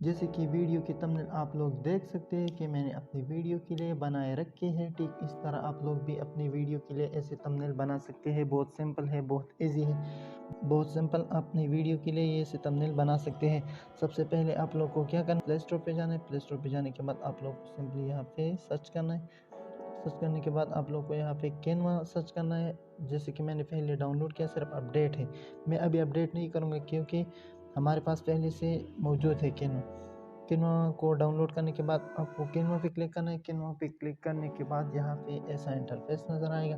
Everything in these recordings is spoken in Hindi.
जैसे कि वीडियो की थंबनेल आप लोग देख सकते हैं कि मैंने अपनी वीडियो के लिए बनाए रखे हैं। ठीक इस तरह आप लोग भी अपनी वीडियो के लिए ऐसे थंबनेल बना सकते हैं। बहुत सिंपल है, बहुत इजी है, बहुत सिंपल अपनी वीडियो के लिए ये ऐसे थंबनेल बना सकते हैं। सबसे पहले आप लोग को क्या करना है, प्ले स्टोर पे जाना है। प्ले स्टोर पे जाने के बाद आप लोग को सिंपली यहाँ पे सर्च करना है। सर्च करने के बाद आप लोग को यहाँ पे कैनवा सर्च करना है। जैसे कि मैंने पहले डाउनलोड किया, सिर्फ अपडेट है। मैं अभी अपडेट नहीं करूँगा क्योंकि हमारे पास पहले से मौजूद है कैनवा। कैनवा को डाउनलोड करने के बाद आपको कैनवा पे क्लिक करना है। कैनवा पे क्लिक करने के बाद यहाँ पे ऐसा इंटरफेस नज़र आएगा।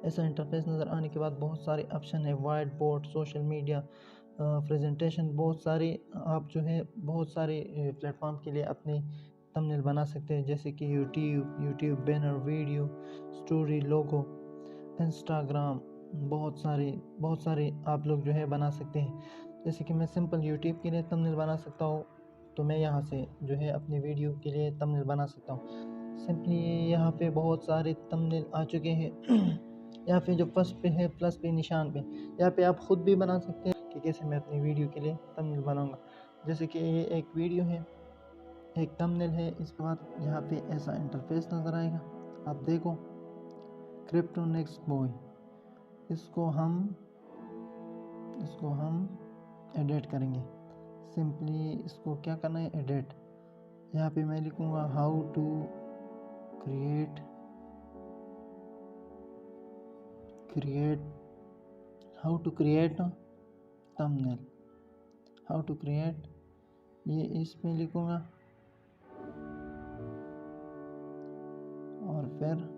ऐसा इंटरफेस नज़र आने के बाद बहुत सारे ऑप्शन है, white board, social media, presentation, बहुत सारे आप जो है बहुत सारे प्लेटफॉर्म के लिए अपने थंबनेल बना सकते हैं। जैसे कि यूट्यूब बैनर, वीडियो, स्टोरी, लोगो, इंस्टाग्राम, बहुत सारे आप लोग जो है बना सकते हैं। जैसे कि मैं सिंपल यूट्यूब के लिए थंबनेल बना सकता हूँ, तो मैं यहाँ से जो है अपनी वीडियो के लिए थंबनेल बना सकता हूँ। सिंपली यहाँ पे बहुत सारे थंबनेल आ चुके हैं। यहाँ पे जो फर्स्ट पे है प्लस पे निशान पे, यहाँ पे आप खुद भी बना सकते हैं कि कैसे मैं अपनी वीडियो के लिए थंबनेल बनाऊंगा। जैसे कि ये एक वीडियो है, एक थंबनेल है। इसके बाद यहाँ पे ऐसा इंटरफेस नज़र आएगा, आप देखो, क्रिप्टो नेक्स्ट बॉय। इसको हम एडिट करेंगे। सिंपली इसको क्या करना है, एडिट। यहाँ पे मैं लिखूँगा how to create thumbnail, how to create, ये इसमें लिखूँगा और फिर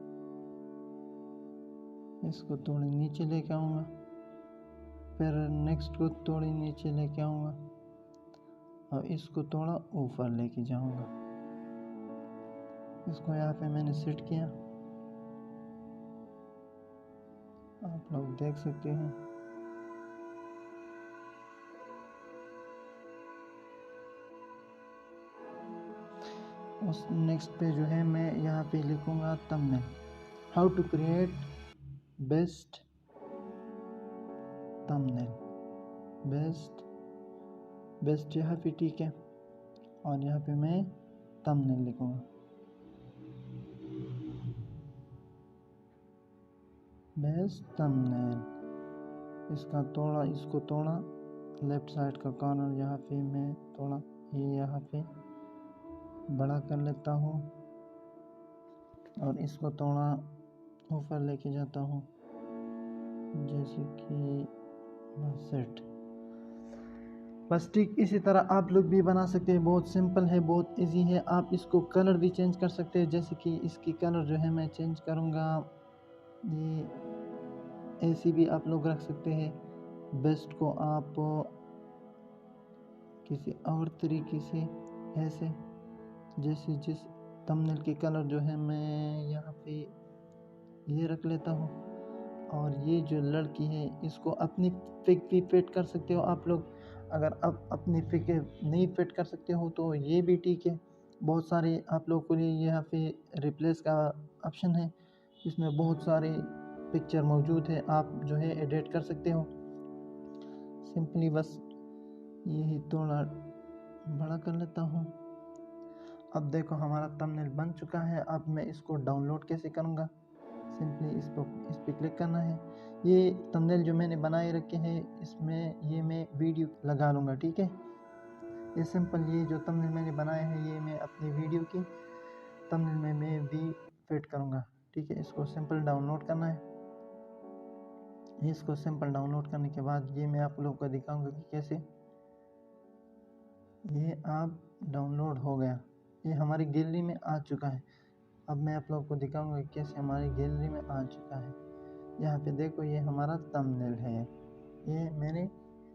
इसको थोड़ी नीचे लेके आऊँगा, फिर नेक्स्ट को थोड़ी नीचे लेके आऊँगा और इसको थोड़ा ऊपर लेके जाऊँगा। इसको यहाँ पे मैंने सेट किया, आप लोग देख सकते हैं। उस नेक्स्ट पे जो है मैं यहाँ पे लिखूँगा thumbnail, how to create best thumbnail, best यहाँ पे, ठीक है। और यहाँ पे मैं थंबनेल लिखूँगा, बेस्ट थंबनेल। इसको थोड़ा लेफ्ट साइड का कॉर्नर यहाँ पे मैं थोड़ा ये यहाँ पे बड़ा कर लेता हूँ और इसको थोड़ा ऊपर लेके जाता हूँ, जैसे कि सेट। बस ठीक इसी तरह आप लोग भी बना सकते हैं। बहुत सिंपल है, बहुत इजी है। आप इसको कलर भी चेंज कर सकते हैं। जैसे कि इसकी कलर जो है मैं चेंज करूँगा, ये ऐसी भी आप लोग रख सकते हैं। बेस्ट को आप किसी और तरीके से ऐसे, जैसे जिस थंबनेल की कलर जो है मैं यहाँ पे ये रख लेता हूँ। और ये जो लड़की है इसको अपनी पिक भी फिट कर सकते हो आप लोग। अगर आप अपनी पिक नहीं फिट कर सकते हो तो ये भी ठीक है। बहुत सारे आप लोग को लिए यहाँ पे रिप्लेस का ऑप्शन है, इसमें बहुत सारे पिक्चर मौजूद है, आप जो है एडिट कर सकते हो। सिंपली बस यही थोड़ा बड़ा कर लेता हूँ। अब देखो हमारा थंबनेल बन चुका है। अब मैं इसको डाउनलोड कैसे करूँगा, सिंपली इस पर क्लिक करना है। ये थंबनेल जो मैंने बनाए रखे हैं इसमें ये मैं वीडियो लगा लूँगा, ठीक है। ये सिंपल, ये जो थंबनेल मैंने बनाए हैं ये मैं अपनी वीडियो की थंबनेल में मैं भी फिट करूँगा, ठीक है। इसको सिंपल डाउनलोड करना है। इसको सिंपल डाउनलोड करने के बाद ये मैं आप लोगों को दिखाऊँगा कि कैसे ये आप डाउनलोड हो गया, ये हमारी गैलरी में आ चुका है। अब मैं आप लोगों को दिखाऊंगा कि कैसे हमारी गैलरी में आ चुका है। यहाँ पे देखो ये हमारा थंबनेल है, ये मैंने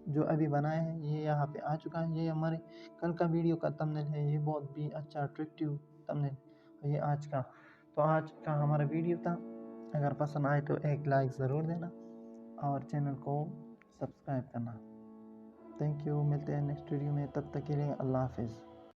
जो अभी बनाया है ये यहाँ पे आ चुका है। ये हमारे कल का वीडियो का थंबनेल है, ये बहुत भी अच्छा अट्रैक्टिव थंबनेल ये आज का। तो आज का हमारा वीडियो था, अगर पसंद आए तो एक लाइक ज़रूर देना और चैनल को सब्सक्राइब करना। थैंक यू, मिलते हैं नेक्स्ट वीडियो में, तब तक के लिए अल्लाह हाफिज़।